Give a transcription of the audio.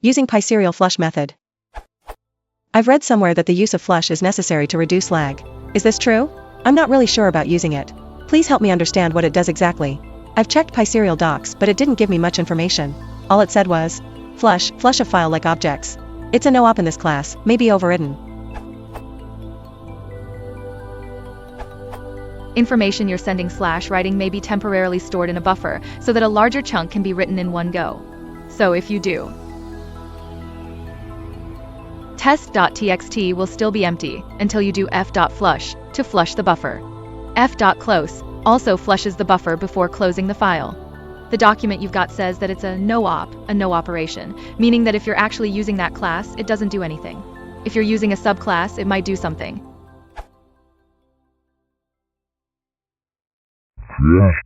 Using Pyserial flush method. I've read somewhere that the use of flush is necessary to reduce lag. Is this true? I'm not really sure about using it. Please help me understand what it does exactly. I've checked Pyserial docs but it didn't give me much information. All it said was, flush of file-like objects. It's a no-op in this class, may be overridden. Information you're sending / writing may be temporarily stored in a buffer so that a larger chunk can be written in one go. So if you do, test.txt will still be empty until you do f.flush to flush the buffer. f.close also flushes the buffer before closing the file. The document you've got says that it's a no operation, meaning that if you're actually using that class, it doesn't do anything. If you're using a subclass, it might do something. Flush